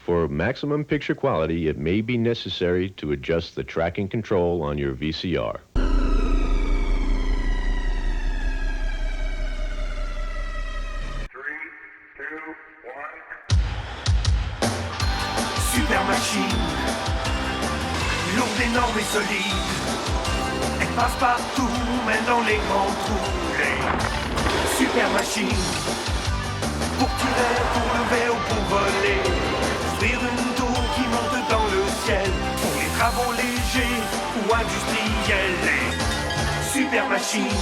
For maximum picture quality, it may be necessary to adjust the tracking control on your VCR. Super machine, lourde, énorme et solide. Elle passe partout, même dans les grands trous. Les super machines, pour tirer, pour lever ou pour voler. Construire une tour qui monte dans le ciel. Pour les travaux légers ou industriels. Les super machines,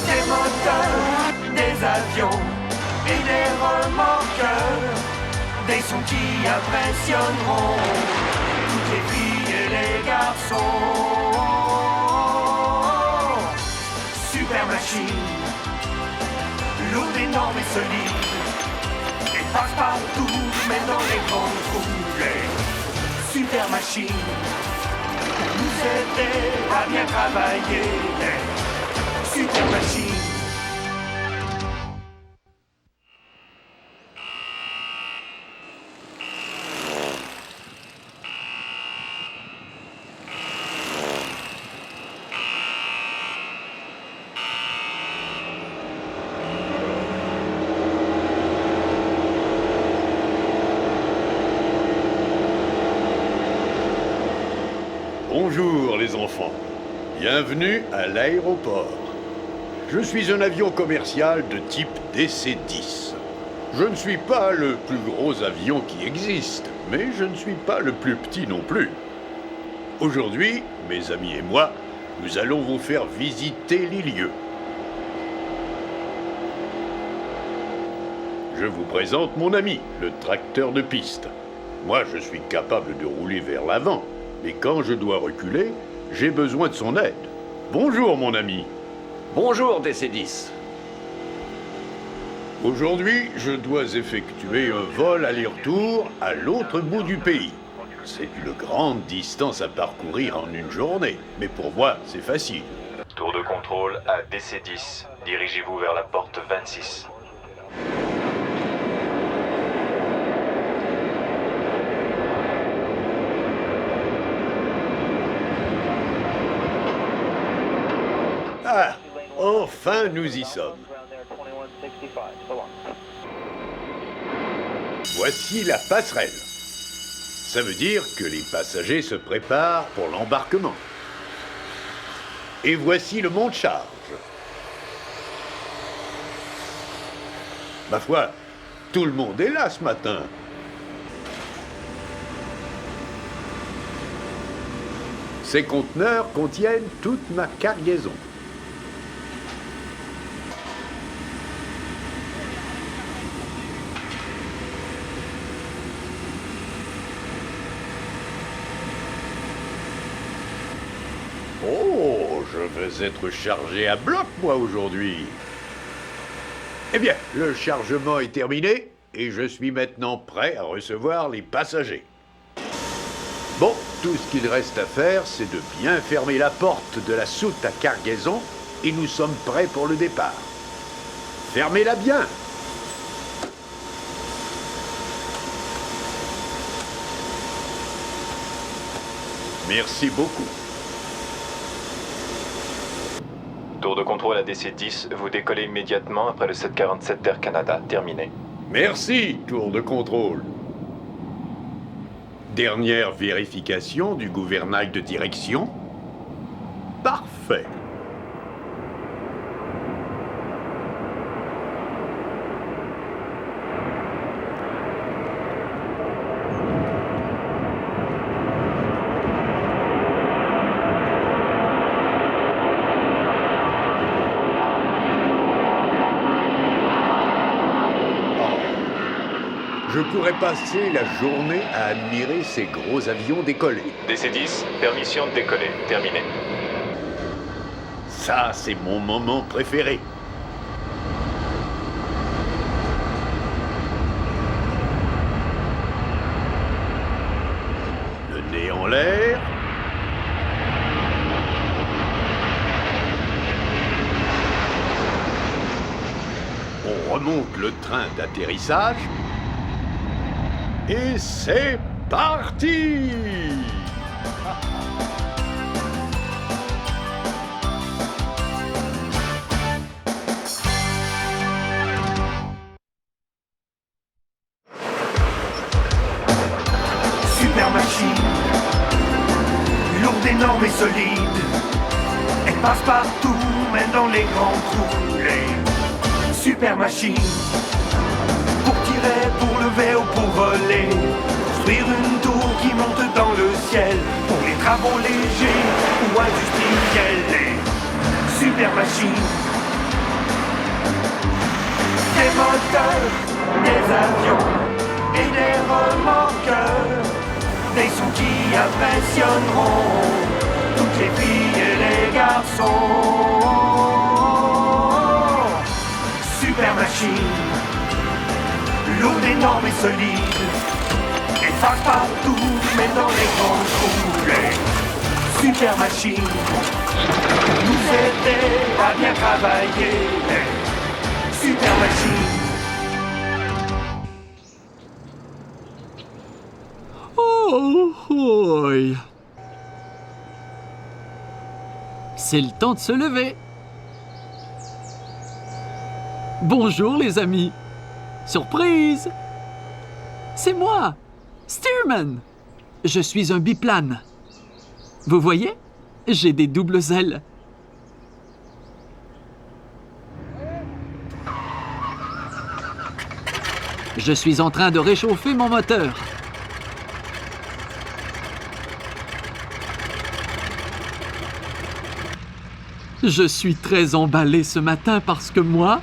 des moteurs, des avions et des remorqueurs. Des sons qui impressionneront toutes les filles et les garçons. Super machine, lourde, énorme et solide. Elle passe partout, même dans les grands trous. Les super machines, pour nous aider à bien travailler. Les super machines. Bonjour les enfants, bienvenue à l'aéroport. Je suis un avion commercial de type DC-10. Je ne suis pas le plus gros avion qui existe, mais je ne suis pas le plus petit non plus. Aujourd'hui, mes amis et moi, nous allons vous faire visiter les lieux. Je vous présente mon ami, le tracteur de piste. Moi, je suis capable de rouler vers l'avant. Mais quand je dois reculer, j'ai besoin de son aide. Bonjour, mon ami. Bonjour, DC-10. Aujourd'hui, je dois effectuer un vol aller-retour à l'autre bout du pays. C'est une grande distance à parcourir en une journée, mais pour moi, c'est facile. Tour de contrôle à DC-10. Dirigez-vous vers la porte 26. Ah, enfin nous y sommes. Voici la passerelle. Ça veut dire que les passagers se préparent pour l'embarquement. Et voici le monte-charge. Ma foi, tout le monde est là ce matin. Ces conteneurs contiennent toute ma cargaison. Oh, je vais être chargé à bloc, moi, aujourd'hui. Eh bien, le chargement est terminé et je suis maintenant prêt à recevoir les passagers. Bon, tout ce qu'il reste à faire, c'est de bien fermer la porte de la soute à cargaison et nous sommes prêts pour le départ. Fermez-la bien! Merci beaucoup. Tour de contrôle à DC-10. Vous décollez immédiatement après le 747 d'Air Canada. Terminé. Merci, tour de contrôle. Dernière vérification du gouvernail de direction. Parfait. Je pourrais passer la journée à admirer ces gros avions décoller. DC-10, permission de décoller. Terminé. Ça, c'est mon moment préféré. Le nez en l'air. On remonte le train d'atterrissage. Et c'est parti! Super machine, lourde, énorme et solide. Elle passe partout, même dans les grands trous. Les super machines, pour tirer, pour lever ou pour voler. Construire une tour qui monte dans le ciel, pour les travaux légers ou industriels. Les super machines, des moteurs, des avions et des remorqueurs. Des sons qui impressionneront toutes les filles et les garçons. Super machine, lourde, énorme et solide. Elle passe partout, mais dans les grands trous. Les super machines nous aider à bien travailler. Les super machines. Oh, c'est le temps de se lever. Bonjour les amis. Surprise! C'est moi, Stearman. Je suis un biplane. Vous voyez? J'ai des doubles ailes. Je suis en train de réchauffer mon moteur. Je suis très emballé ce matin parce que moi,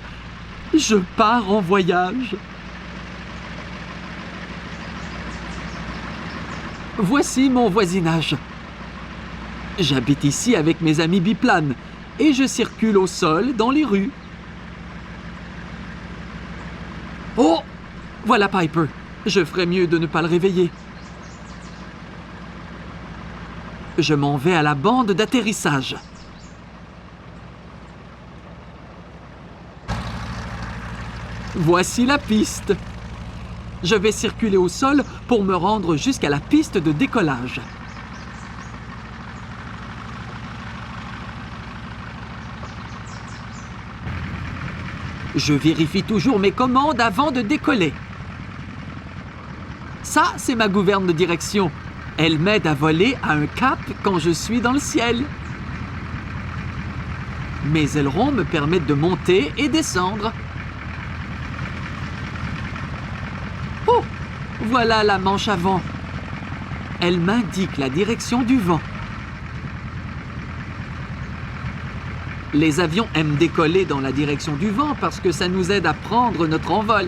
je pars en voyage. Voici mon voisinage. J'habite ici avec mes amis biplanes et je circule au sol dans les rues. Oh! Voilà Piper. Je ferais mieux de ne pas le réveiller. Je m'en vais à la bande d'atterrissage. Voici la piste. Je vais circuler au sol pour me rendre jusqu'à la piste de décollage. Je vérifie toujours mes commandes avant de décoller. Ça, c'est ma gouverne de direction. Elle m'aide à voler à un cap quand je suis dans le ciel. Mes ailerons me permettent de monter et descendre. Oh! Voilà la manche avant. Elle m'indique la direction du vent. Les avions aiment décoller dans la direction du vent parce que ça nous aide à prendre notre envol.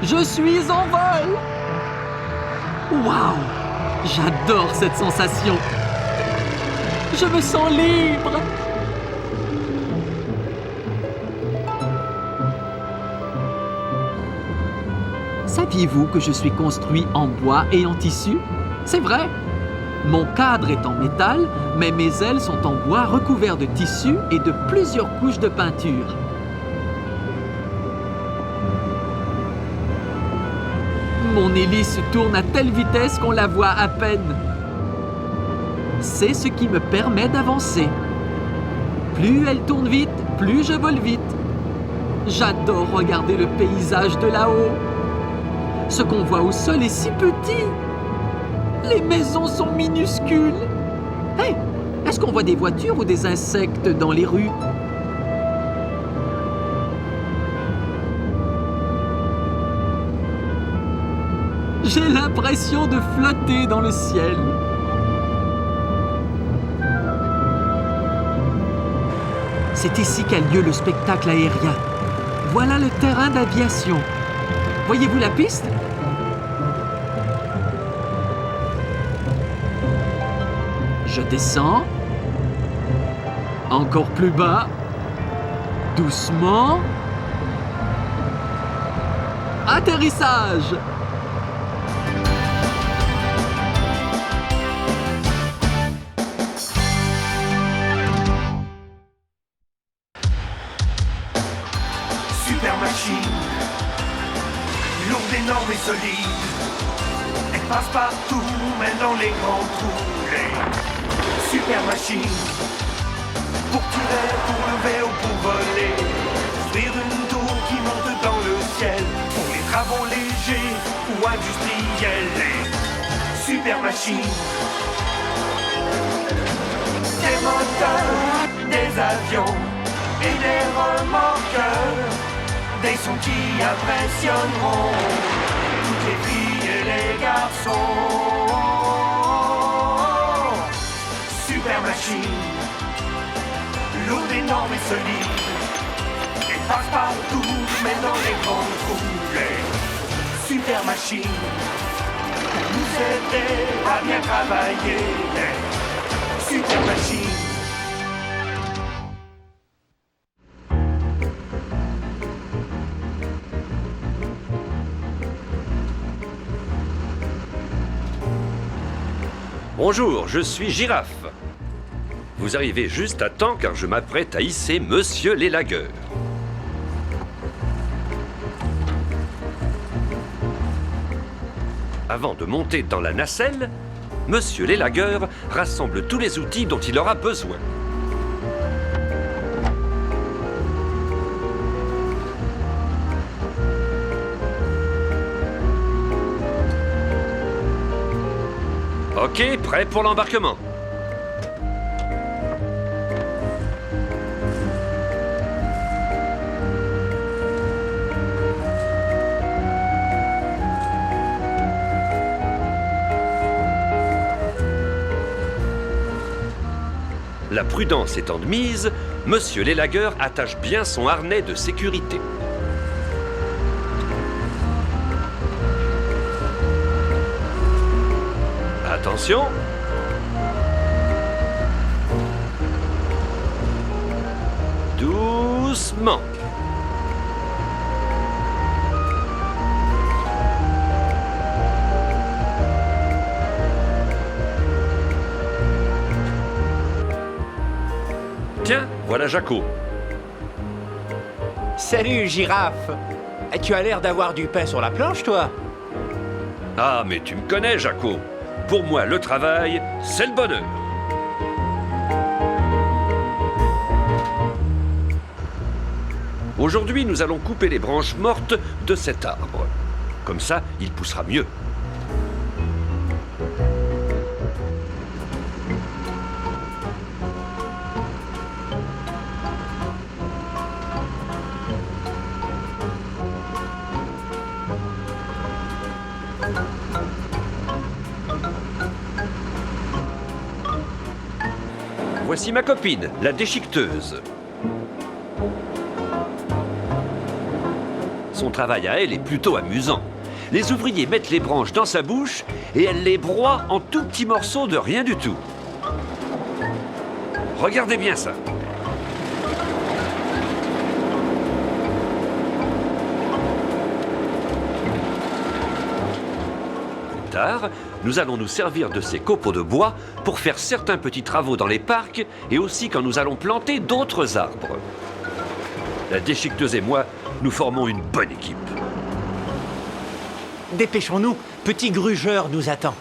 Je suis en vol! Waouh! J'adore cette sensation! Je me sens libre! Saviez-vous que je suis construit en bois et en tissu? C'est vrai! Mon cadre est en métal, mais mes ailes sont en bois recouvert de tissu et de plusieurs couches de peinture. Mon hélice tourne à telle vitesse qu'on la voit à peine. C'est ce qui me permet d'avancer. Plus elle tourne vite, plus je vole vite. J'adore regarder le paysage de là-haut. Ce qu'on voit au sol est si petit. Les maisons sont minuscules. Hey, est-ce qu'on voit des voitures ou des insectes dans les rues? J'ai l'impression de flotter dans le ciel. C'est ici qu'a lieu le spectacle aérien. Voilà le terrain d'aviation. Voyez-vous la piste? Je descends. Encore plus bas. Doucement. Atterrissage. Super machine, lourde, énorme et solide. Elle passe partout, même dans les grands trous. Les super machines, pour tirer, pour lever ou pour voler. Construire une tour qui monte dans le ciel. Pour les travaux légers ou industriels. Les super machines, des moteurs, des avions et des remorqueurs. Des sons qui impressionneront toutes les filles et les garçons. Super machine, lourde, énorme et solide. Elle passe partout, mais dans les grands trous. Les super machines, pour nous aider à bien travailler. Les super machines. Bonjour, je suis Girafe. Vous arrivez juste à temps car je m'apprête à hisser Monsieur l'élagueur. Avant de monter dans la nacelle, Monsieur l'élagueur rassemble tous les outils dont il aura besoin. Ok, prêt pour l'embarquement. La prudence étant de mise, Monsieur l'élagueur attache bien son harnais de sécurité. Attention. Doucement. Tiens, voilà Jaco. Salut, Girafe. Tu as l'air d'avoir du pain sur la planche, toi. Ah, mais tu me connais, Jaco. Pour moi, le travail, c'est le bonheur. Aujourd'hui, nous allons couper les branches mortes de cet arbre. Comme ça, il poussera mieux. Voici ma copine, la déchiqueteuse. Son travail à elle est plutôt amusant. Les ouvriers mettent les branches dans sa bouche et elle les broie en tout petits morceaux de rien du tout. Regardez bien ça. Plus tard, nous allons nous servir de ces copeaux de bois pour faire certains petits travaux dans les parcs et aussi quand nous allons planter d'autres arbres. La déchiqueteuse et moi, nous formons une bonne équipe. Dépêchons-nous, Petit Grugeur nous attend.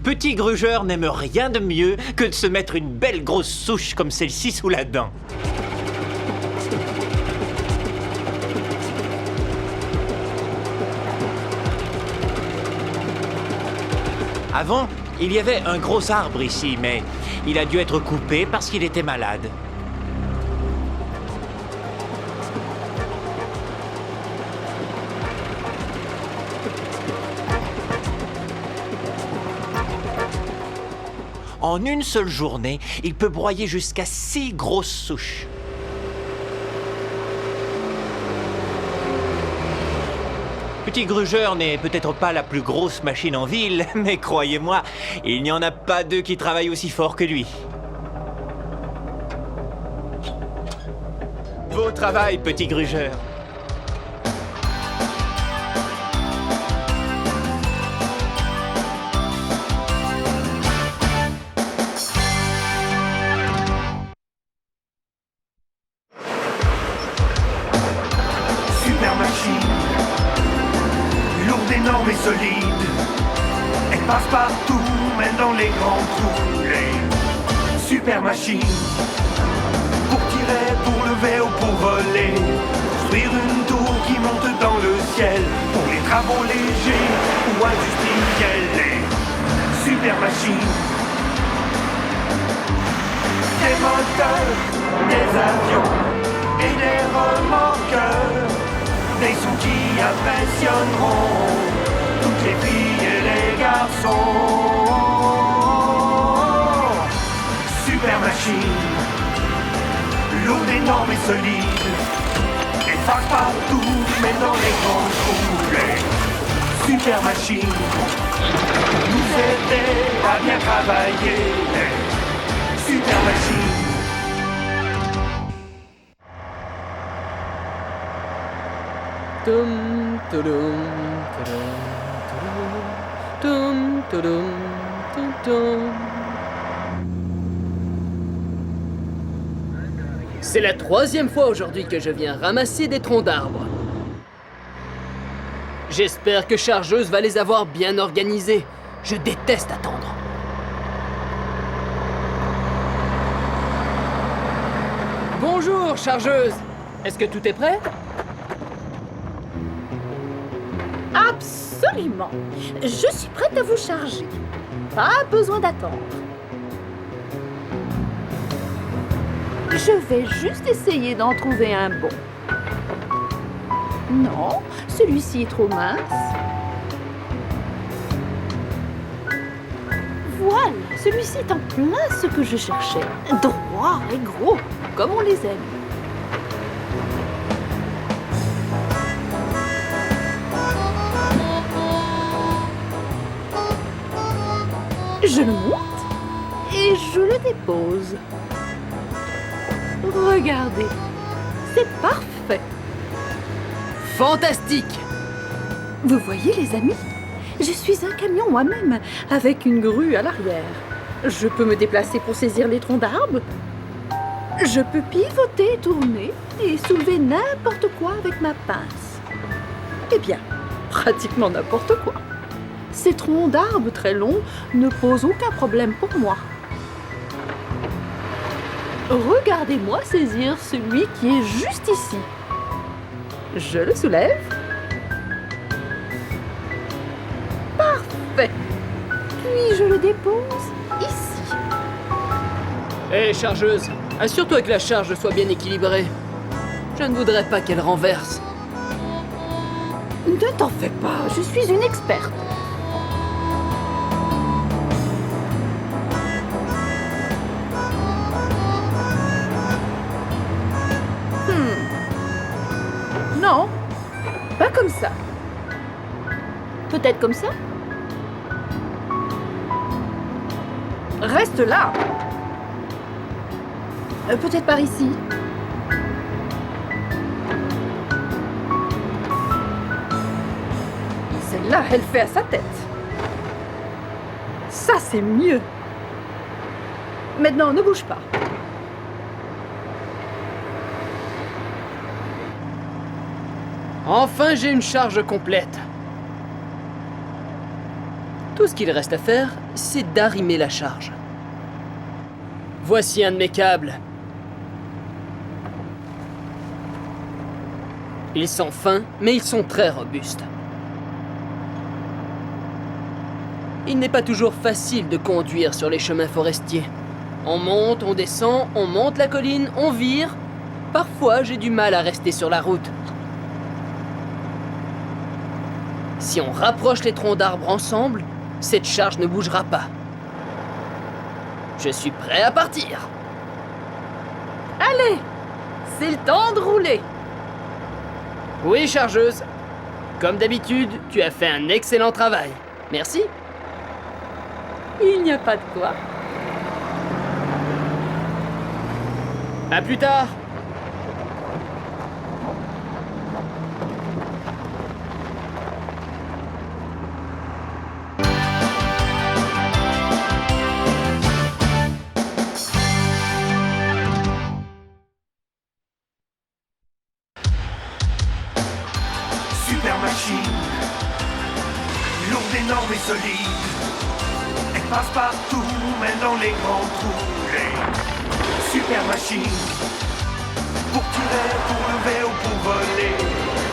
Petit Grugeur n'aime rien de mieux que de se mettre une belle grosse souche comme celle-ci sous la dent. Avant, il y avait un gros arbre ici, mais il a dû être coupé parce qu'il était malade. En une seule journée, il peut broyer jusqu'à 6 grosses souches. Petit Grugeur n'est peut-être pas la plus grosse machine en ville, mais croyez-moi, il n'y en a pas deux qui travaillent aussi fort que lui. Beau travail, petit grugeur. Super machine, lourde, énorme et solide. Elle passe partout, même dans les grands trous. Les super machines, pour tirer, pour lever ou pour voler. Construire une tour qui monte dans le ciel, pour les travaux légers ou industriels. Les super machines, des moteurs, des avions et des remorqueurs. Des sons qui impressionneront toutes les filles et les garçons. Super machine, lourde, énorme et solide. Elle passe partout, mais dans les grands trous. Les super machines nous aider à bien travailler. Les super machines. Tum, tudum, tudum, tudum, tum, tudum, tum, tum. C'est la 3e fois aujourd'hui que je viens ramasser des troncs d'arbres. J'espère que Chargeuse va les avoir bien organisés. Je déteste attendre. Bonjour, Chargeuse. Est-ce que tout est prêt? Absolument. Je suis prête à vous charger. Pas besoin d'attendre. Je vais juste essayer d'en trouver un bon. Non, celui-ci est trop mince. Voilà, celui-ci est en plein ce que je cherchais. Droit et gros, comme on les aime. Je le monte et je le dépose. Regardez, c'est parfait. Fantastique! Vous voyez les amis? Je suis un camion moi-même, avec une grue à l'arrière. Je peux me déplacer pour saisir les troncs d'arbres. Je peux pivoter, tourner et soulever n'importe quoi avec ma pince. Eh bien, pratiquement n'importe quoi. Ces troncs d'arbres très longs ne posent aucun problème pour moi. Regardez-moi saisir celui qui est juste ici. Je le soulève. Parfait. Puis je le dépose ici. Hé, Chargeuse, assure-toi que la charge soit bien équilibrée. Je ne voudrais pas qu'elle renverse. Ne t'en fais pas, je suis une experte. Non, pas comme ça. Peut-être comme ça? Reste là. Peut-être par ici. Celle-là, elle fait à sa tête. Ça, c'est mieux. Maintenant, ne bouge pas. Enfin, j'ai une charge complète. Tout ce qu'il reste à faire, c'est d'arrimer la charge. Voici un de mes câbles. Ils sont fins, mais ils sont très robustes. Il n'est pas toujours facile de conduire sur les chemins forestiers. On monte, on descend, on monte la colline, on vire. Parfois, j'ai du mal à rester sur la route. Si on rapproche les troncs d'arbres ensemble, cette charge ne bougera pas. Je suis prêt à partir. Allez, c'est le temps de rouler. Oui, Chargeuse. Comme d'habitude, tu as fait un excellent travail. Merci. Il n'y a pas de quoi. À plus tard. énorme et solide. Elle passe partout, même dans les grands trous. Les super machines. Pour tirer, pour lever ou pour voler.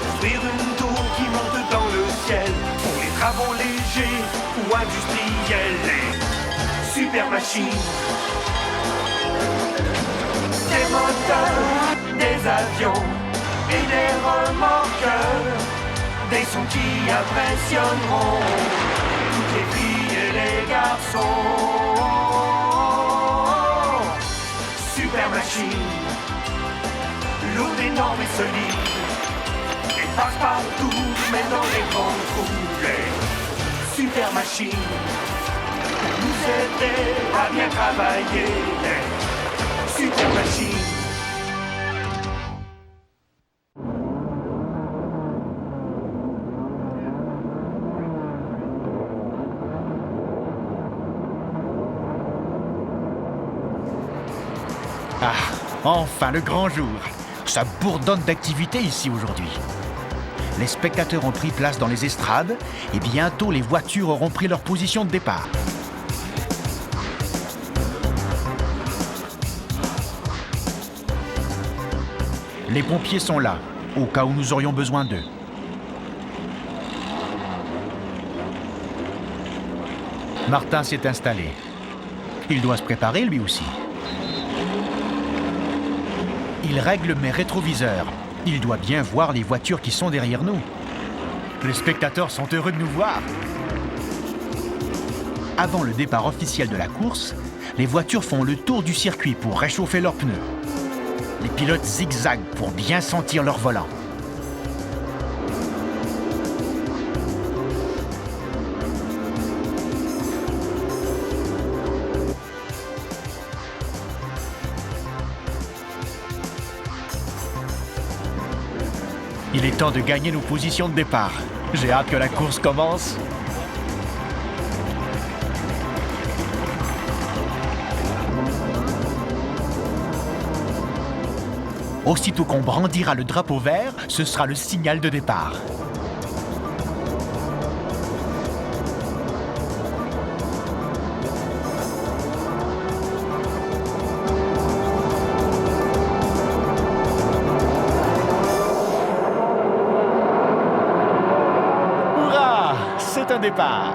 Construire une tour qui monte dans le ciel. Pour les travaux légers ou industriels. Les super machines. Des moteurs, des avions et des remorqueurs. Des sons qui impressionneront toutes les filles et les garçons. Super machine, lourde, énorme et solide. Elle passe partout, mais dans les grands trous. Les super machines, pour nous aider à bien travailler. Les super machines. Ah, enfin le grand jour. Ça bourdonne d'activité ici aujourd'hui. Les spectateurs ont pris place dans les estrades et bientôt les voitures auront pris leur position de départ. Les pompiers sont là, au cas où nous aurions besoin d'eux. Martin s'est installé. Il doit se préparer lui aussi. Il règle mes rétroviseurs. Il doit bien voir les voitures qui sont derrière nous. Les spectateurs sont heureux de nous voir. Avant le départ officiel de la course, les voitures font le tour du circuit pour réchauffer leurs pneus. Les pilotes zigzaguent pour bien sentir leur volant. Il est temps de gagner nos positions de départ. J'ai hâte que la course commence. Aussitôt qu'on brandira le drapeau vert, ce sera le signal de départ. Hurrah! C'est un départ!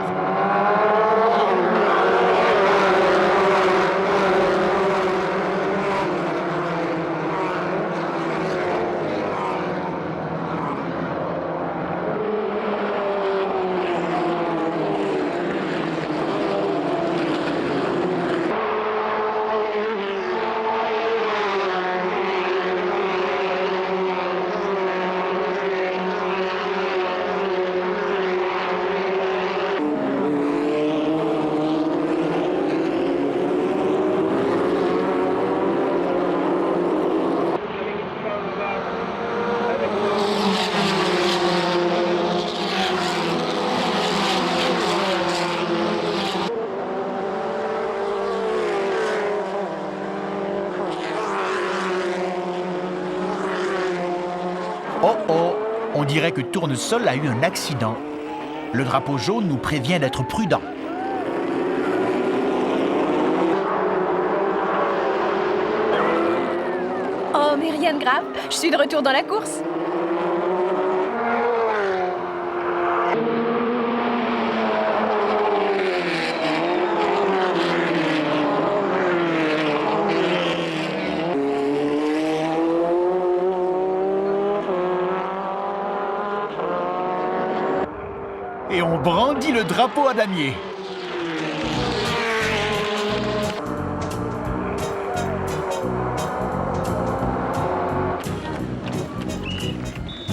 Oh oh, on dirait que Tournesol a eu un accident. Le drapeau jaune nous prévient d'être prudents. Oh, mais rien de grave, je suis de retour dans la course. Et on brandit le drapeau à damier.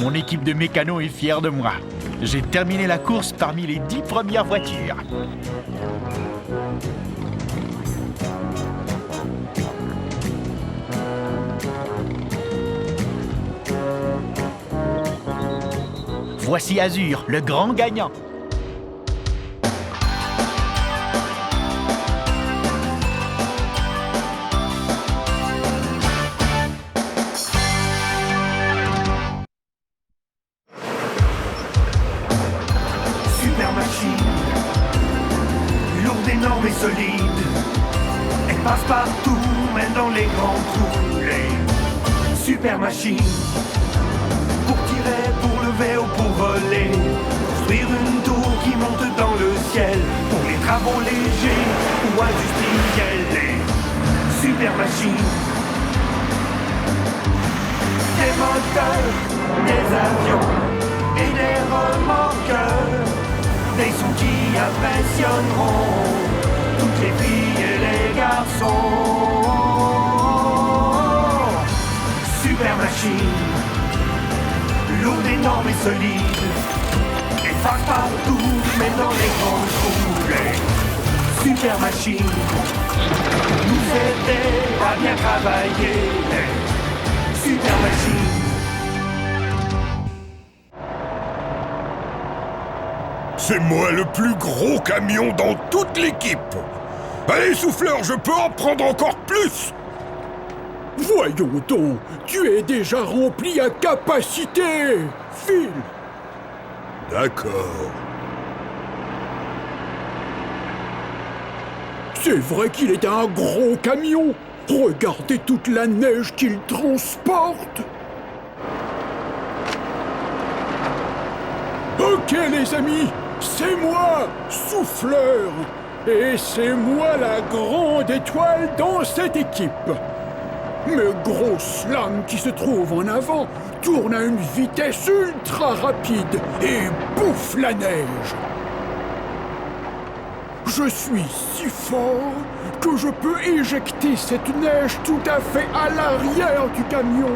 Mon équipe de mécanos est fière de moi. J'ai terminé la course parmi les 10 premières voitures. Voici Azur, le grand gagnant. Super machine, grands trous. Les super machines pour tirer, pour lever ou pour voler. Construire une tour qui monte dans le ciel pour les travaux légers ou industriels. Les super machines. Des moteurs, des avions et des remorqueurs. Des sons qui impressionneront toutes les filles et les garçons. Super machine, lourde, énorme et solide. Elle passe partout, mais dans les grands trous. Les super machines nous aider à bien travailler. Les super machines. C'est moi le plus gros camion dans toute l'équipe. Allez, souffleur, je peux en prendre encore plus. Voyons donc, tu es déjà rempli à capacité. File. D'accord. C'est vrai qu'il est un gros camion. Regardez toute la neige qu'il transporte. Ok les amis, c'est moi, Souffleur. Et c'est moi la grande étoile dans cette équipe. Mes grosses lames qui se trouvent en avant tournent à une vitesse ultra rapide et bouffent la neige. Je suis si fort que je peux éjecter cette neige tout à fait à l'arrière du camion.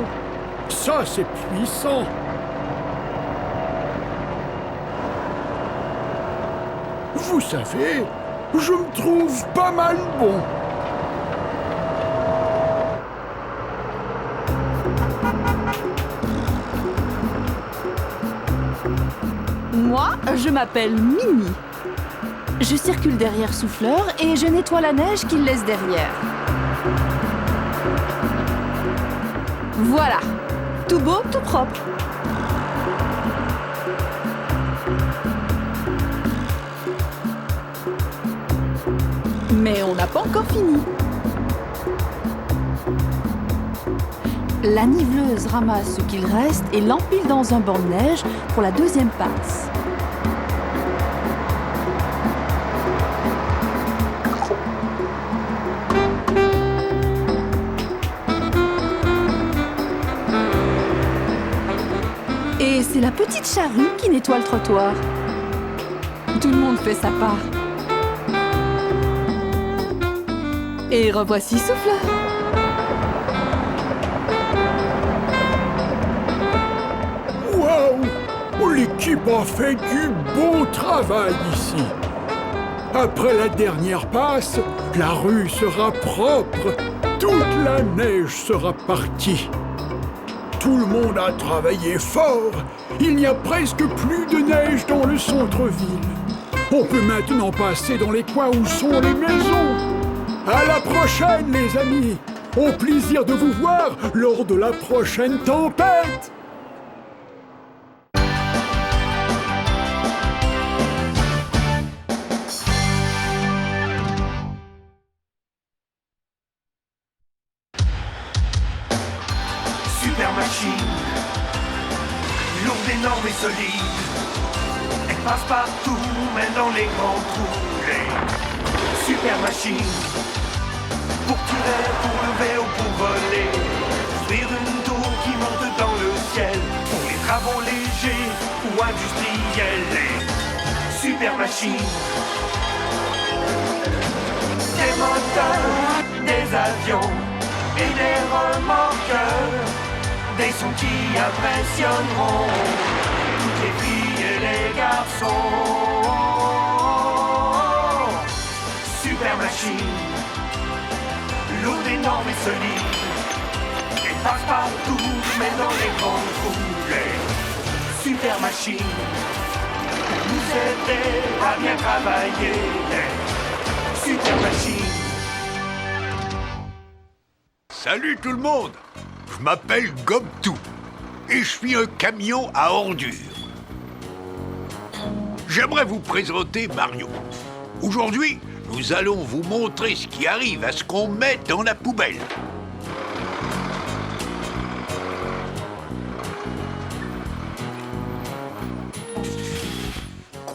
Ça, c'est puissant. Vous savez, je me trouve pas mal bon. Moi, je m'appelle Mimi. Je circule derrière Souffleur et je nettoie la neige qu'il laisse derrière. Voilà, tout beau, tout propre. Mais on n'a pas encore fini. La niveleuse ramasse ce qu'il reste et l'empile dans un banc de neige pour la deuxième passe. Et c'est la petite charrue qui nettoie le trottoir. Tout le monde fait sa part. Et revoici Souffleur. Waouh! L'équipe a fait du bon travail ici. Après la dernière passe, la rue sera propre. Toute la neige sera partie. Tout le monde a travaillé fort. Il n'y a presque plus de neige dans le centre-ville. On peut maintenant passer dans les coins où sont les maisons. À la prochaine, les amis! Au plaisir de vous voir lors de la prochaine tempête! Super machine, lourde, énorme et solide. Elle passe partout, même dans les grands trous. Les super machines, pour tirer, pour lever ou pour voler. Construire une tour qui monte dans le ciel pour les travaux légers ou industriels. Les super machines, des moteurs, des avions et des remorqueurs. Des sons qui impressionneront toutes les filles et les garçons. Super machine, lourde, énorme et solide. Elle passe partout, mais dans les grands trous. Les super machines nous aider à bien travailler. Les super machines. Salut tout le monde! Je m'appelle Gobtou et je suis un camion à ordures. J'aimerais vous présenter Mario. Aujourd'hui, nous allons vous montrer ce qui arrive à ce qu'on met dans la poubelle.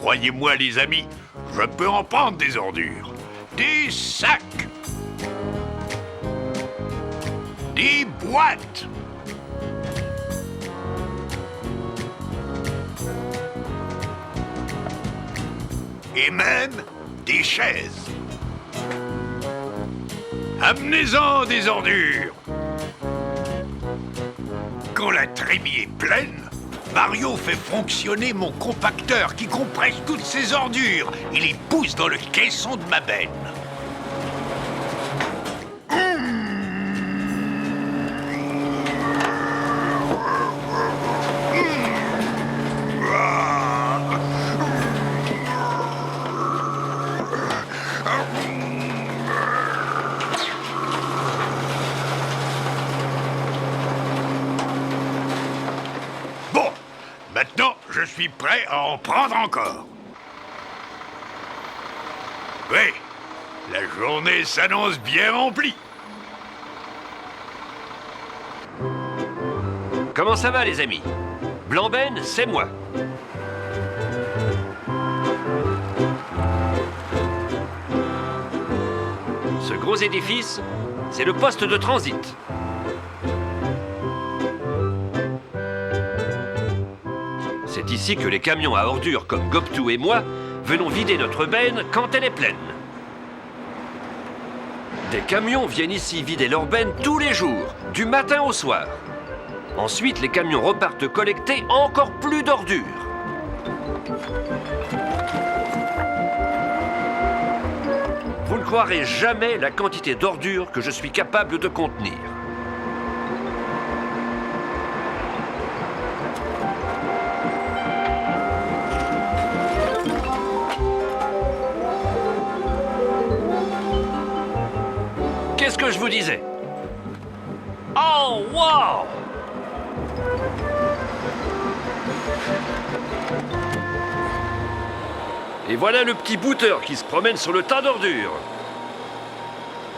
croyez-moi les amis, je peux en prendre des ordures. Des sacs. Des boîtes. Et même des chaises. Amenez-en des ordures. Quand la trémie est pleine, Mario fait fonctionner mon compacteur qui compresse toutes ces ordures et les pousse dans le caisson de ma benne. Maintenant, je suis prêt à en prendre encore. Oui, la journée s'annonce bien remplie. Comment ça va, les amis? Blanc-Ben, c'est moi. Ce gros édifice, c'est le poste de transit. C'est ici que les camions à ordures comme Goptou et moi venons vider notre benne quand elle est pleine. Des camions viennent ici vider leur benne tous les jours, du matin au soir. Ensuite, les camions repartent collecter encore plus d'ordures. Vous ne croirez jamais la quantité d'ordures que je suis capable de contenir. Qu'est-ce que je vous disais? Oh, wow! Et voilà le petit booter qui se promène sur le tas d'ordures.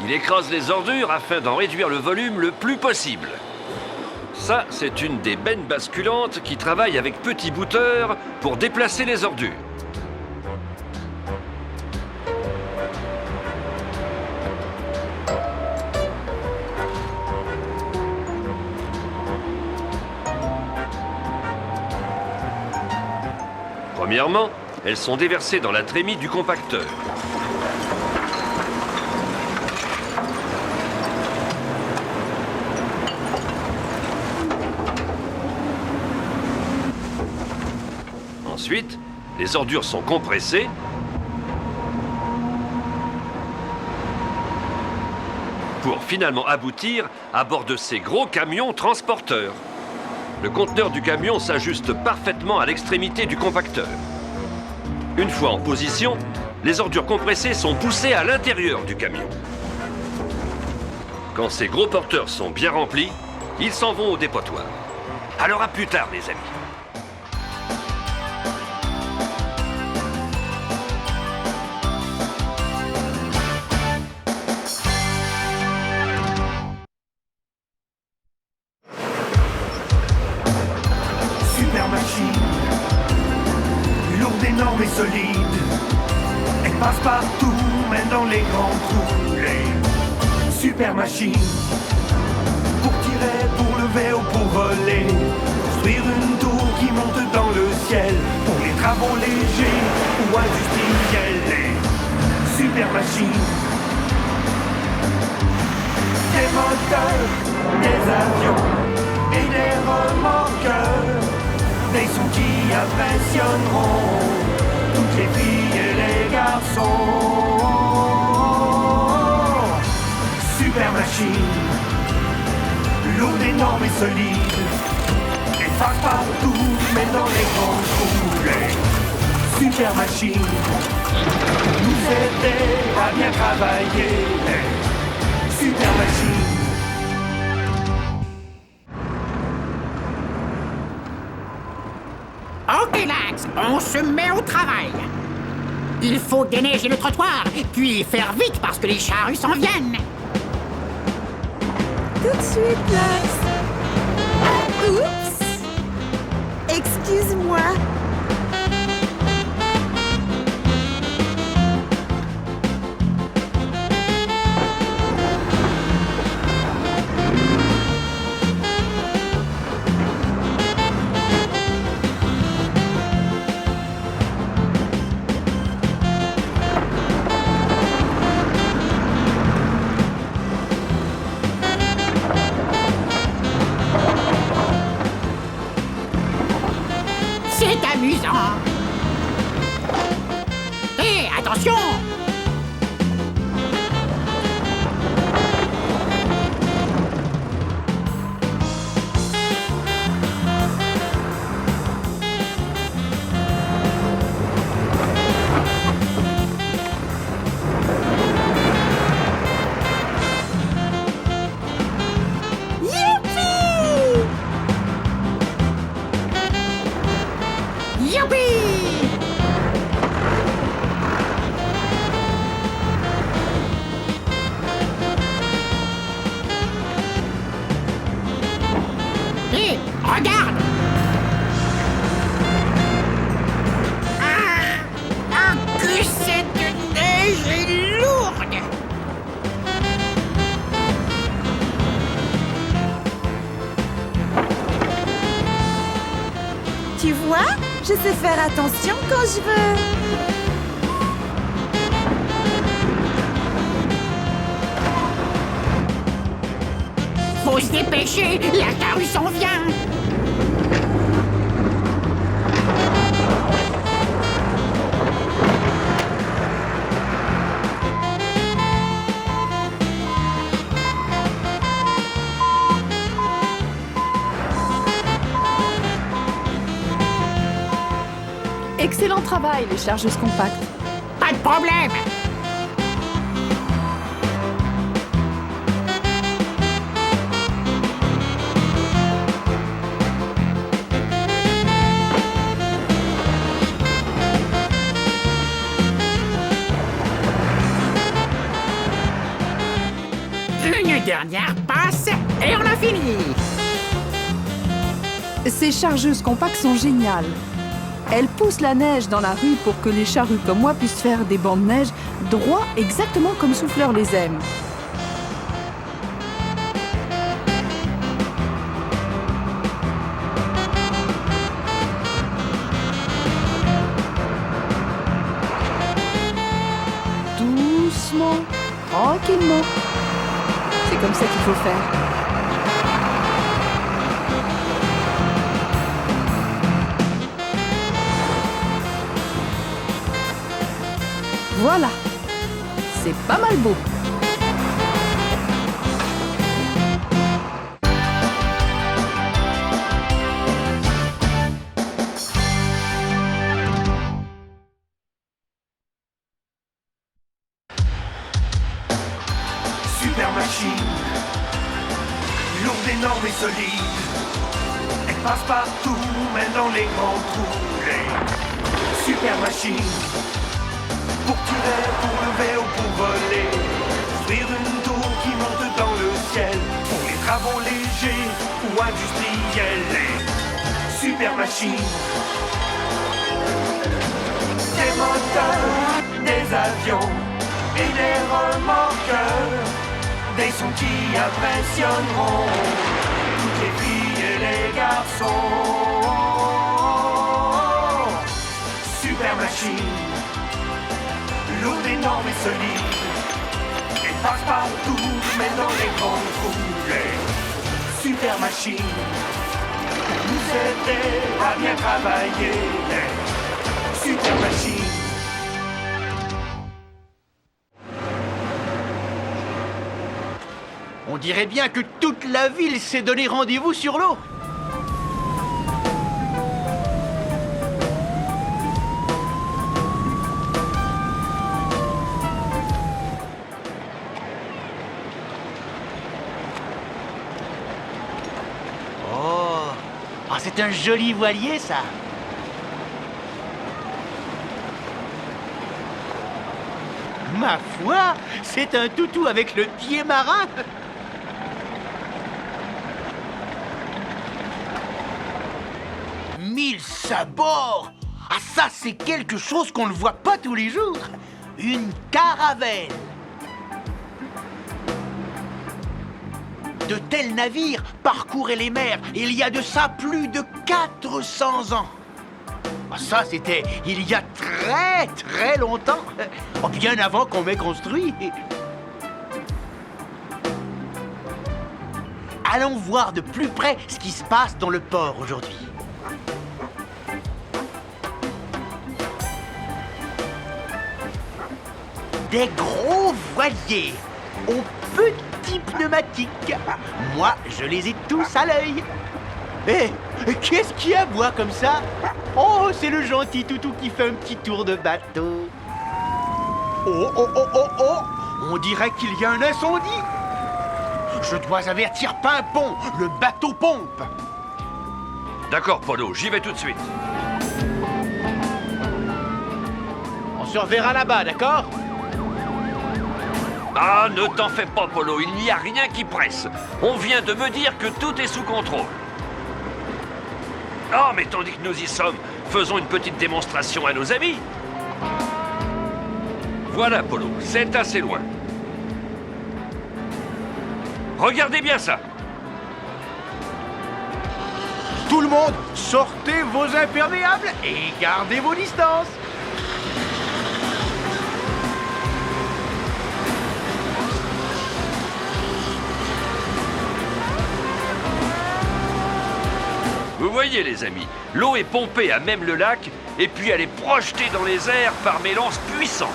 Il écrase les ordures afin d'en réduire le volume le plus possible. Ça, c'est une des bennes basculantes qui travaille avec petit booter pour déplacer les ordures. Premièrement, elles sont déversées dans la trémie du compacteur. Ensuite, les ordures sont compressées pour finalement aboutir à bord de ces gros camions transporteurs. Le conteneur du camion s'ajuste parfaitement à l'extrémité du compacteur. Une fois en position, les ordures compressées sont poussées à l'intérieur du camion. Quand ces gros porteurs sont bien remplis, ils s'en vont au dépotoir. Alors à plus tard, les amis. Super machine, lourde, énorme et solide. Elle passe partout, même dans les grands trous. Les super machines, pour tirer, pour lever ou pour voler. Construire une tour qui monte dans le ciel, pour les travaux légers ou industriels. Les super machines, des moteurs, des avions et des remorqueurs. Des sons qui impressionneront toutes les filles et les garçons. Super machine, lourde, énorme et solide. Elle passe partout, mais dans les grands trous. Les super machines nous aider à bien travailler. Les super machines. Ok Max, on se met au travail. Il faut déneiger le trottoir, puis faire vite parce que les charrues s'en viennent. Tout de suite, Max. Oups. Excuse-moi. attention! Hé, regarde! Que cette neige est lourde! Tu vois, je sais faire attention quand je veux. Faut se dépêcher, la charrue s'en vient! Excellent travail, les chargeuses compactes. Pas de problème! Une dernière passe et on a fini! Ces chargeuses compactes sont géniales. Elles poussent la neige dans la rue pour que les charrues comme moi puissent faire des bancs de neige droits exactement comme Souffleur les aime. Doucement, tranquillement. C'est comme ça qu'il faut faire. Voilà, c'est pas mal beau. Super machine, lourde, énorme et solide. Elle passe partout, même dans les grands trous. Les super machines. Pour tirer, pour lever ou pour voler, construire une tour qui monte dans le ciel, pour les travaux légers ou industriels, les super machines. Des moteurs, des avions et des remorqueurs, des sons qui impressionneront toutes les filles et les garçons. Super machine. Lourde, énorme et solide. Elle passe partout, mais dans les grands trous. Les super machines pour nous aider à bien travailler. Les super machines. On dirait bien que toute la ville s'est donné rendez-vous sur l'eau. Oh, c'est un joli voilier, ça. Ma foi, c'est un toutou avec le pied marin. 1000 sabords. Ah, ça, c'est quelque chose qu'on ne voit pas tous les jours. Une caravelle. De tels navires parcouraient les mers il y a de ça plus de 400 ans. Ah, ça, c'était il y a très très longtemps. Oh, bien avant qu'on m'ait construit. Allons voir de plus près ce qui se passe dans le port aujourd'hui. Des gros voiliers aux petits pneumatiques. Moi, je les ai tous à l'œil. Eh, qu'est-ce qu'il y a à boire comme ça? Oh, c'est le gentil toutou qui fait un petit tour de bateau. Oh, oh, oh, oh, oh! On dirait qu'il y a un incendie. Je dois avertir Pimpon, le bateau pompe. D'accord, Polo, j'y vais tout de suite. On se reverra là-bas, d'accord? Ah, ne t'en fais pas, Polo, il n'y a rien qui presse. On vient de me dire que tout est sous contrôle. Oh, mais tandis que nous y sommes, faisons une petite démonstration à nos amis. Voilà, Polo, c'est assez loin. Regardez bien ça. Tout le monde, sortez vos imperméables et gardez vos distances. Vous voyez, les amis, l'eau est pompée à même le lac, et puis elle est projetée dans les airs par mes lances puissantes.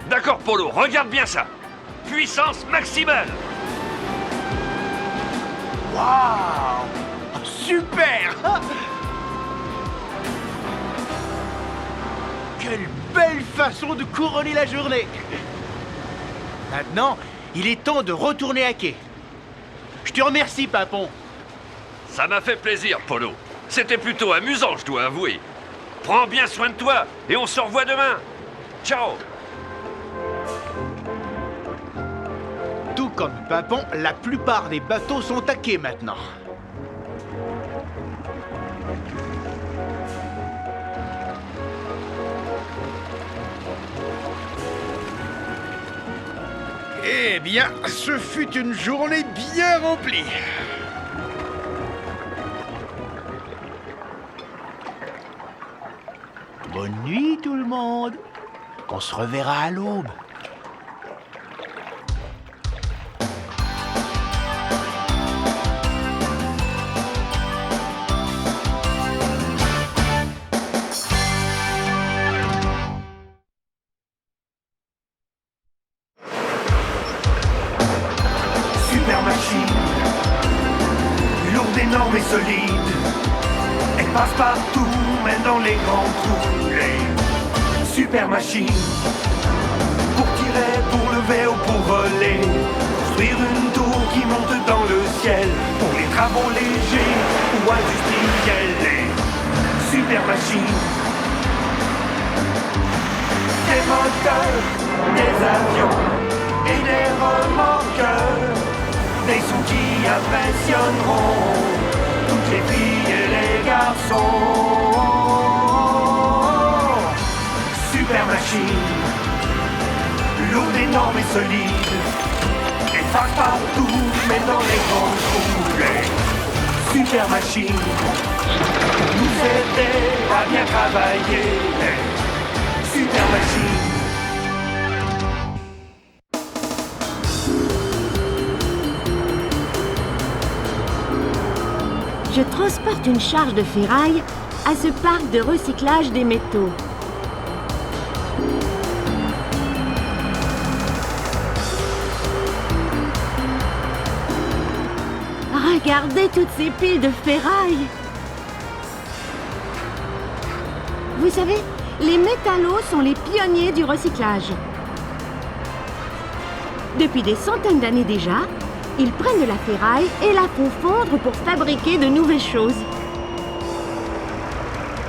D'accord, Polo, regarde bien ça. Puissance maximale. Waouh! Super! Quelle belle façon de couronner la journée! Maintenant, il est temps de retourner à quai. Je te remercie, Pimpon. Ça m'a fait plaisir, Polo. C'était plutôt amusant, je dois avouer. Prends bien soin de toi et on se revoit demain. Ciao! Tout comme Pimpon, la plupart des bateaux sont à quai maintenant. Eh bien, ce fut une journée bien remplie. Bonne nuit tout le monde. On se reverra à l'aube. Super machine, lourde, énorme et solide. Elle passe partout, même dans les grands trous. Les super machines, pour tirer, pour lever ou pour voler. Construire une tour qui monte dans le ciel, pour les travaux légers ou industriels. Les super machines, des moteurs, des avions et des remorqueurs. Des sons qui impressionneront toutes les filles et les garçons. Super machine, lourde, énorme et solide. Elle passe partout, mais dans les grands trous. Les super machines nous aider à bien travailler. Les super machines. Je transporte une charge de ferraille à ce parc de recyclage des métaux. Regardez toutes ces piles de ferraille! Vous savez, les métallos sont les pionniers du recyclage. Depuis des centaines d'années déjà, ils prennent de la ferraille et la font fondre pour fabriquer de nouvelles choses.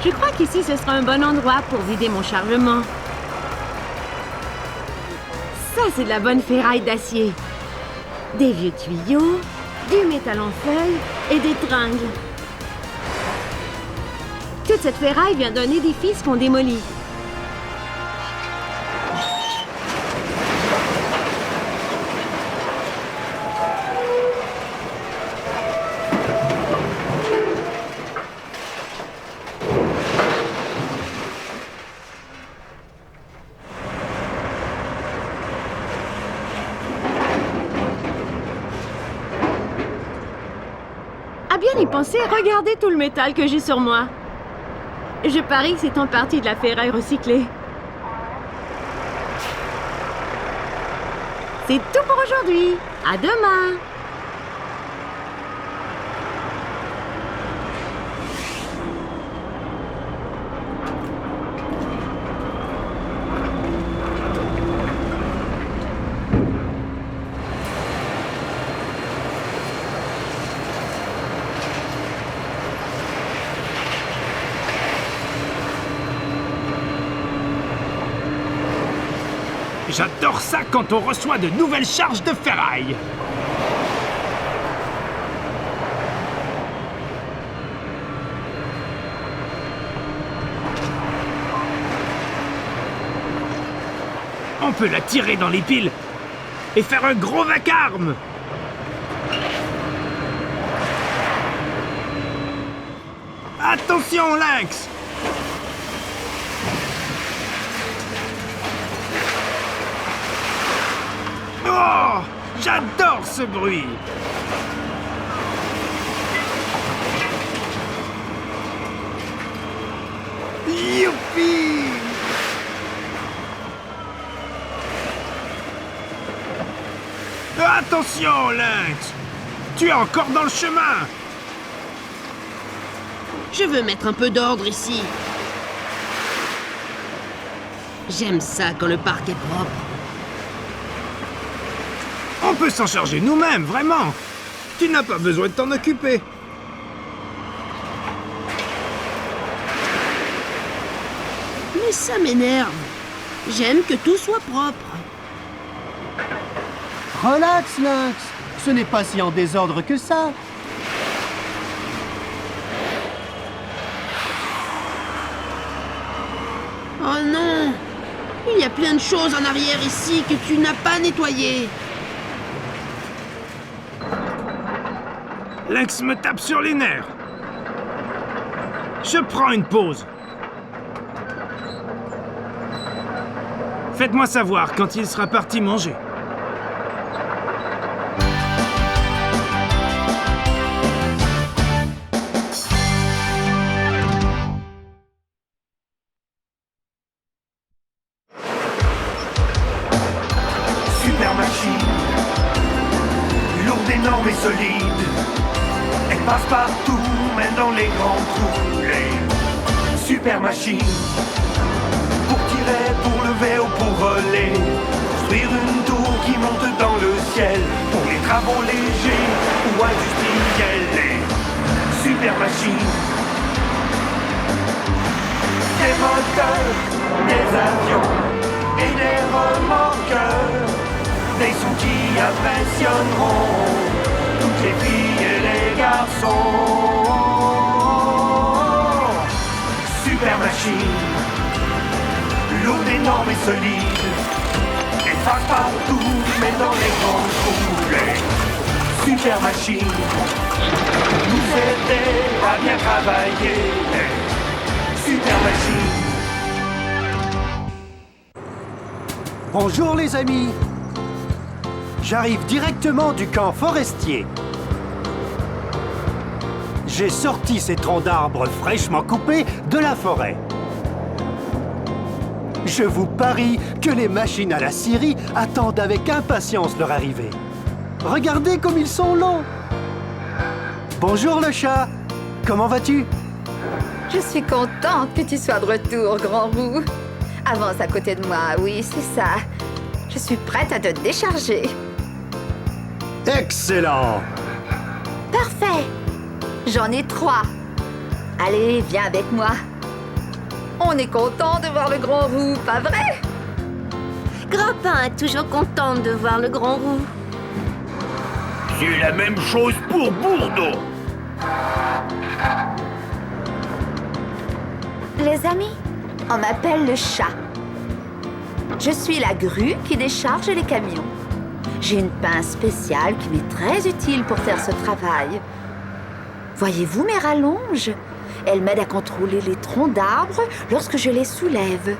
Je crois qu'ici, ce sera un bon endroit pour vider mon chargement. Ça, c'est de la bonne ferraille d'acier. Des vieux tuyaux, du métal en feuilles et des tringles. Toute cette ferraille vient d'un édifice qu'on démolit. bien y penser, regardez tout le métal que j'ai sur moi. Je parie que c'est en partie de la ferraille recyclée. C'est tout pour aujourd'hui. À demain. J'adore ça quand on reçoit de nouvelles charges de ferraille. On peut la tirer dans les piles et faire un gros vacarme. Attention, Lynx! Oh, j'adore ce bruit! Youpi! Attention, Lynx! Tu es encore dans le chemin! Je veux mettre un peu d'ordre ici. J'aime ça quand le parc est propre. On peut s'en charger nous-mêmes, vraiment! Tu n'as pas besoin de t'en occuper. Mais ça m'énerve. J'aime que tout soit propre. Relax, Lynx. Ce n'est pas si en désordre que ça. Oh non! Il y a plein de choses en arrière ici que tu n'as pas nettoyées. Lynx me tape sur les nerfs. Je prends une pause. Faites-moi savoir quand il sera parti manger. Super machine, lourde, énorme et solide. Elle passe partout, même dans les grands trous. Les super machines, pour tirer, pour lever ou pour voler. Construire une tour qui monte dans le ciel, pour les travaux légers ou industriels. Les super machines, des moteurs, des avions et des remorqueurs. Des sons qui impressionneront toutes les filles et les garçons. Super machine, lourde, énorme et solide. Elle passe partout, mais dans les grands trous. Les super machines nous aider à bien travailler. Les super machines. Bonjour les amis. J'arrive directement du camp forestier. J'ai sorti ces troncs d'arbres fraîchement coupés de la forêt. Je vous parie que les machines à la scierie attendent avec impatience leur arrivée. Regardez comme ils sont longs. Bonjour le chat. Comment vas-tu? Je suis contente que tu sois de retour, Grand Roux. Avance à côté de moi, oui, c'est ça. Je suis prête à te décharger. Excellent! Parfait! J'en ai 3. Allez, viens avec moi. On est content de voir le Grand Roux, pas vrai? Grand-pain est toujours contente de voir le Grand Roux. C'est la même chose pour Bourdeau. Les amis, on m'appelle le chat. Je suis la grue qui décharge les camions. J'ai une pince spéciale qui m'est très utile pour faire ce travail. Voyez-vous mes rallonges? Elles m'aident à contrôler les troncs d'arbres lorsque je les soulève.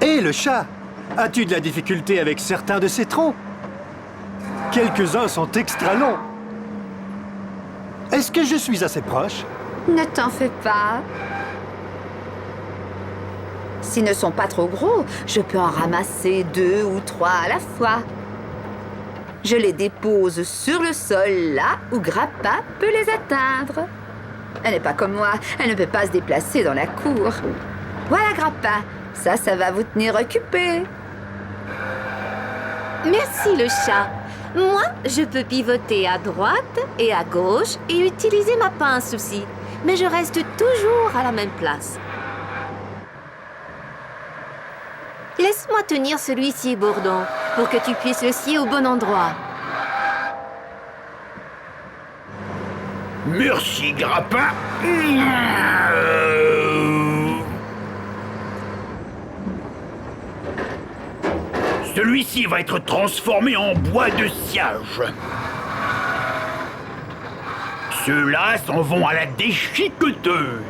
Et le chat, as-tu de la difficulté avec certains de ces troncs? quelques-uns sont extra longs. Est-ce que je suis assez proche? Ne t'en fais pas. S'ils ne sont pas trop gros, je peux en ramasser 2 ou 3 à la fois. Je les dépose sur le sol, là où Grappa peut les atteindre. Elle n'est pas comme moi, elle ne peut pas se déplacer dans la cour. Voilà Grappa, ça va vous tenir occupé. Merci le chat. Moi, je peux pivoter à droite et à gauche et utiliser ma pince aussi. Mais je reste toujours à la même place. Laisse-moi tenir celui-ci, Bourdon, pour que tu puisses le scier au bon endroit. Merci, Grappa. Celui-ci va être transformé en bois de sciage. Ceux-là s'en vont à la déchiqueteuse.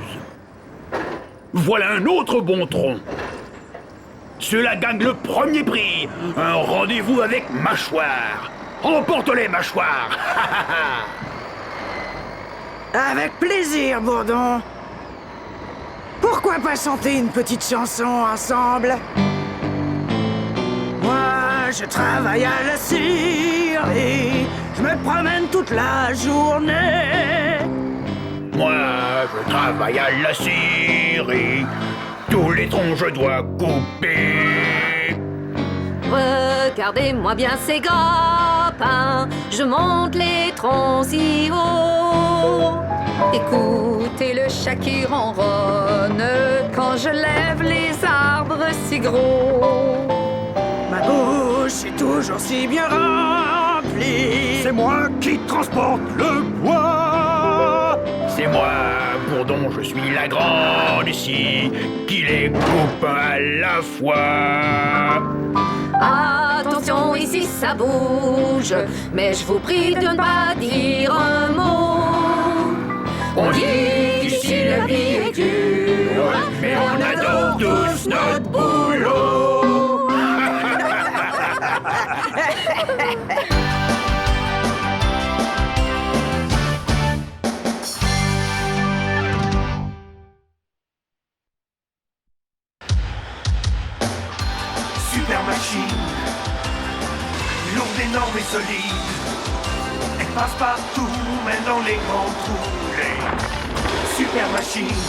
Voilà un autre bon tronc. Ceux-là gagnent le premier prix. Un rendez-vous avec Mâchoire. Emporte-les, Mâchoire. Avec plaisir, Bourdon. Pourquoi pas chanter une petite chanson ensemble? Moi, je travaille à la scierie. Je me promène toute la journée. Moi, je travaille à la scierie. Tous les troncs, je dois couper. Regardez-moi bien ces grappins. Je monte les troncs si haut. Écoutez le chat qui ronronne quand je lève les arbres si gros. Ma bouche est toujours si bien remplie. C'est moi qui transporte le bois. C'est moi, Bourdon, je suis la grande ici, qui les coupe à la fois. Attention, ici ça bouge, mais je vous prie de ne pas dire un mot. On dit qu'ici la vie est dure, mais on adore tous notre boulot. Super machine, lourde, énorme et solide. Elle passe partout, même dans les grands trous. Les super machines,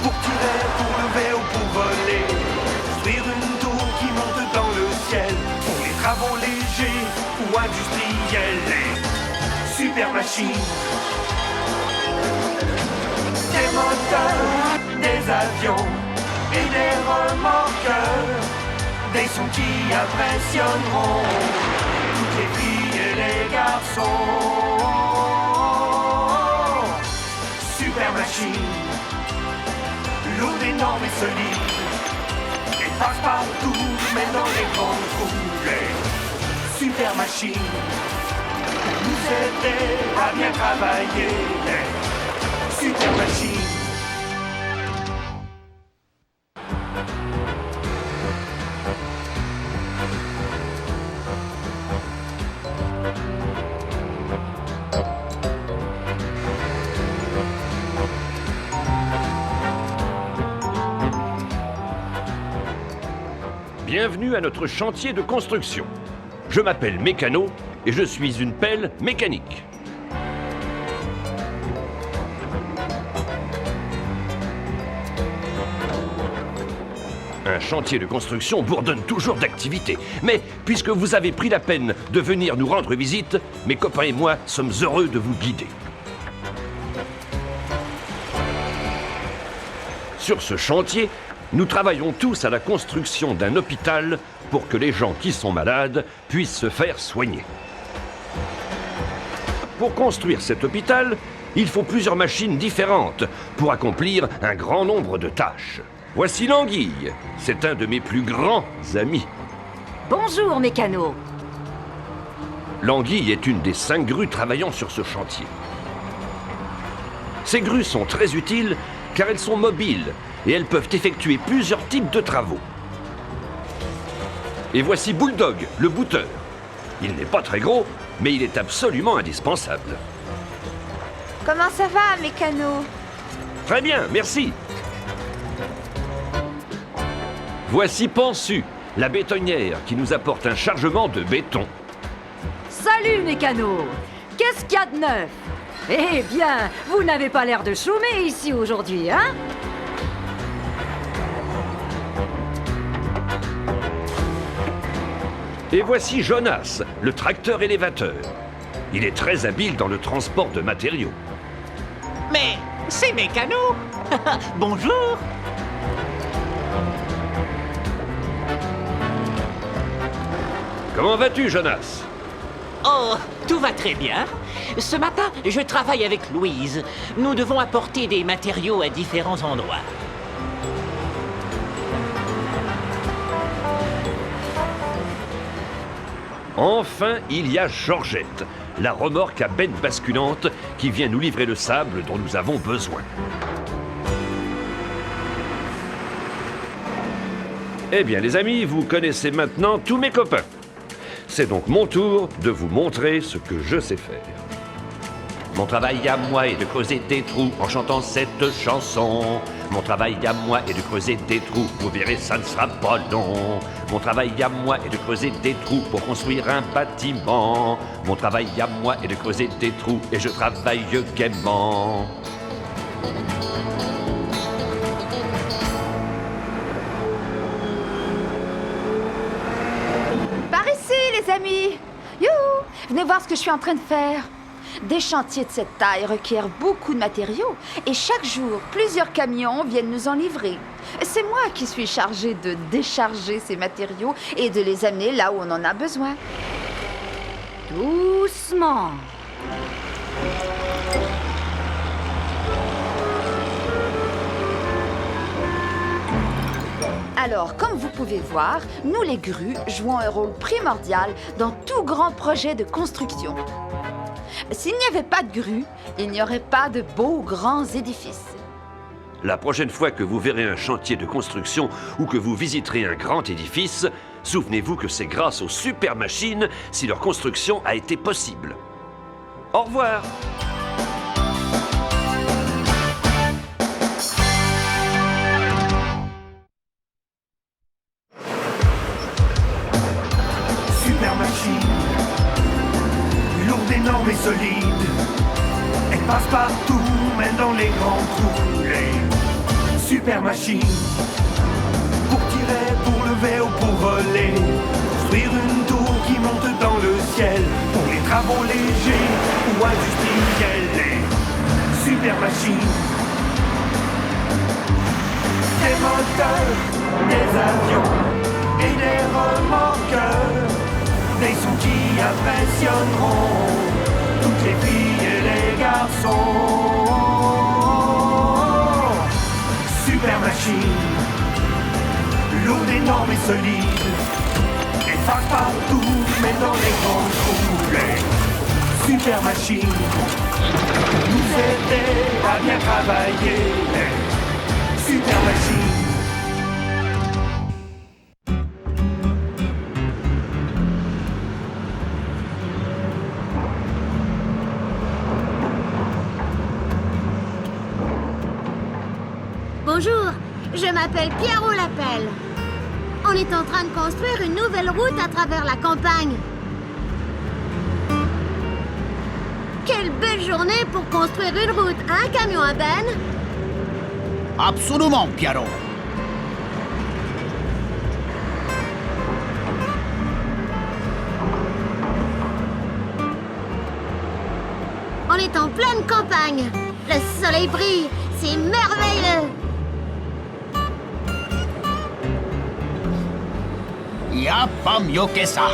pour tirer, pour lever ou pour voler. Construire une tour qui monte dans le ciel. Pour les travaux légers ou industriels. Les super machines, des moteurs, des avions et des remorqueurs. Des sons qui impressionneront toutes les filles et les garçons. Super machine, lourde, énorme et solide. Elle passe partout, même dans les grands trous. Les super machines, pour nous aider à bien travailler. Les super machines. Bienvenue à notre chantier de construction. Je m'appelle Mécano et je suis une pelle mécanique. Un chantier de construction bourdonne toujours d'activité. Mais puisque vous avez pris la peine de venir nous rendre visite, mes copains et moi sommes heureux de vous guider. Sur ce chantier, nous travaillons tous à la construction d'un hôpital pour que les gens qui sont malades puissent se faire soigner. Pour construire cet hôpital, il faut plusieurs machines différentes pour accomplir un grand nombre de tâches. Voici l'anguille. C'est un de mes plus grands amis. Bonjour, Mécano. L'anguille est une des 5 grues travaillant sur ce chantier. Ces grues sont très utiles car elles sont mobiles et elles peuvent effectuer plusieurs types de travaux. Et voici Bulldog, le bouteur. Il n'est pas très gros, mais il est absolument indispensable. Comment ça va, mécano? Très bien, merci. Voici Pansu, la bétonnière qui nous apporte un chargement de béton. Salut, mécano! Qu'est-ce qu'il y a de neuf? Eh bien, vous n'avez pas l'air de chômer ici aujourd'hui, hein? Et voici Jonas, le tracteur élévateur. Il est très habile dans le transport de matériaux. Mais c'est mécano. Bonjour. Comment vas-tu, Jonas? Oh, tout va très bien. Ce matin, je travaille avec Louise. Nous devons apporter des matériaux à différents endroits. Enfin, il y a Georgette, la remorque à benne basculante qui vient nous livrer le sable dont nous avons besoin. Eh bien, les amis, vous connaissez maintenant tous mes copains. C'est donc mon tour de vous montrer ce que je sais faire. Mon travail à moi est de creuser des trous en chantant cette chanson. Mon travail à moi est de creuser des trous, vous verrez, ça ne sera pas long. Mon travail à moi est de creuser des trous pour construire un bâtiment. Mon travail à moi est de creuser des trous et je travaille gaiement. Par ici, les amis! Youhou! Venez voir ce que je suis en train de faire. Des chantiers de cette taille requièrent beaucoup de matériaux et chaque jour, plusieurs camions viennent nous en livrer. C'est moi qui suis chargée de décharger ces matériaux et de les amener là où on en a besoin. Doucement. Alors, comme vous pouvez voir, nous les grues jouons un rôle primordial dans tout grand projet de construction. S'il n'y avait pas de grues, il n'y aurait pas de beaux grands édifices. La prochaine fois que vous verrez un chantier de construction ou que vous visiterez un grand édifice, souvenez-vous que c'est grâce aux super machines si leur construction a été possible. Au revoir! Super machine, lourde, énorme et solide. Elle passe partout, même dans les grands trous. Les super machines, pour tirer, pour lever ou pour voler. Construire une tour qui monte dans le ciel, pour les travaux légers ou industriels. Les super machines, des moteurs, des avions et des remorqueurs. Des sons qui impressionneront toutes les filles et les garçons. Super machine, lourde, énorme et solide. Elle passe partout, mais dans les grands trous. Les super machines nous aider à bien travailler. Les super machines. Bonjour, je m'appelle Pierrot Lapelle. On est en train de construire une nouvelle route à travers la campagne. Quelle belle journée pour construire une route, un camion à benne. Absolument, Pierrot. On est en pleine campagne. Le soleil brille, c'est merveilleux. Y a pas mieux que ça.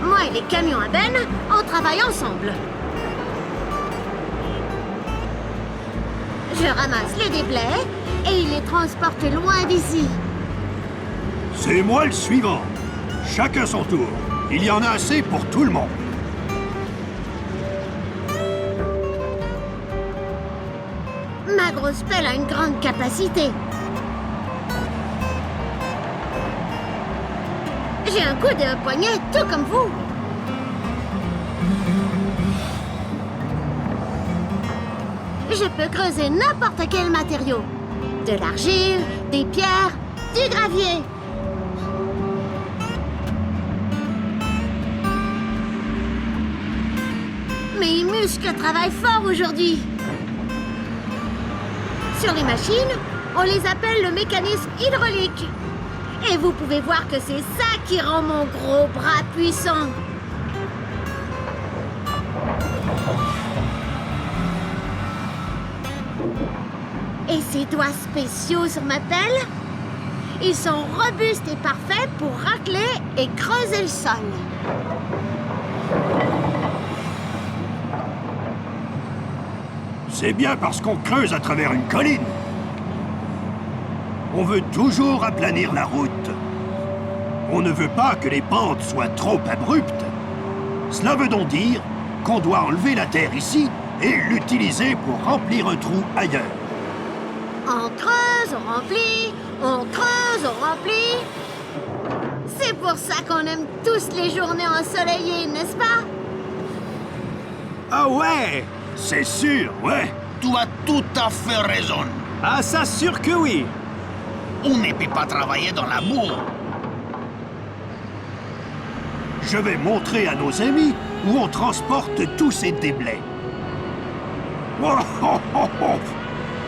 Moi et les camions à benne, on travaille ensemble. Je ramasse les déblais et il les transporte loin d'ici. C'est moi le suivant. Chacun son tour. Il y en a assez pour tout le monde. Ma grosse pelle a une grande capacité. J'ai un coude et un poignet, tout comme vous. Je peux creuser n'importe quel matériau. De l'argile, des pierres, du gravier. Mes muscles travaillent fort aujourd'hui. Sur les machines, on les appelle le mécanisme hydraulique. Et vous pouvez voir que c'est ça qui rend mon gros bras puissant. Et ces doigts spéciaux sur ma pelle, ils sont robustes et parfaits pour racler et creuser le sol. C'est bien parce qu'on creuse à travers une colline. On veut toujours aplanir la route. On ne veut pas que les pentes soient trop abruptes. Cela veut donc dire qu'on doit enlever la terre ici et l'utiliser pour remplir un trou ailleurs. On creuse, on remplit, on creuse, on remplit. C'est pour ça qu'on aime tous les journées ensoleillées, n'est-ce pas? Ah ouais, c'est sûr, ouais. Tu as tout à fait raison. Ah ça, sûr que oui. On ne peut pas travailler dans la boue. Je vais montrer à nos amis où on transporte tous ces déblais. Oh, oh, oh, oh.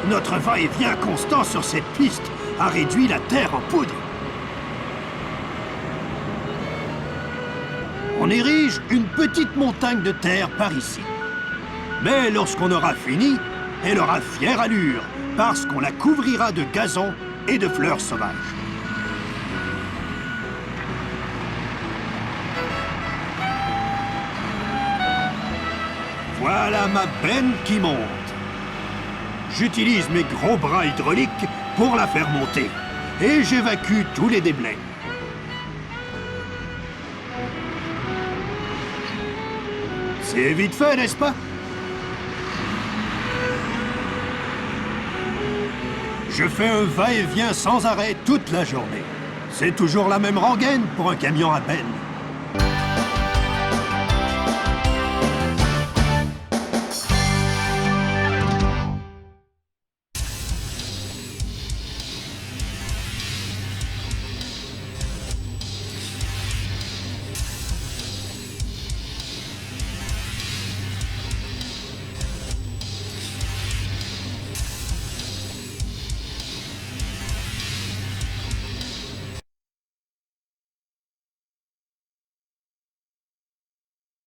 Notre va-et-vient constant sur cette piste a réduit la terre en poudre. On érige une petite montagne de terre par ici. Mais lorsqu'on aura fini, elle aura fière allure, parce qu'on la couvrira de gazon et de fleurs sauvages. Voilà ma benne qui monte. J'utilise mes gros bras hydrauliques pour la faire monter. Et j'évacue tous les déblais. C'est vite fait, n'est-ce pas? Je fais un va-et-vient sans arrêt toute la journée. C'est toujours la même rengaine pour un camion à peine.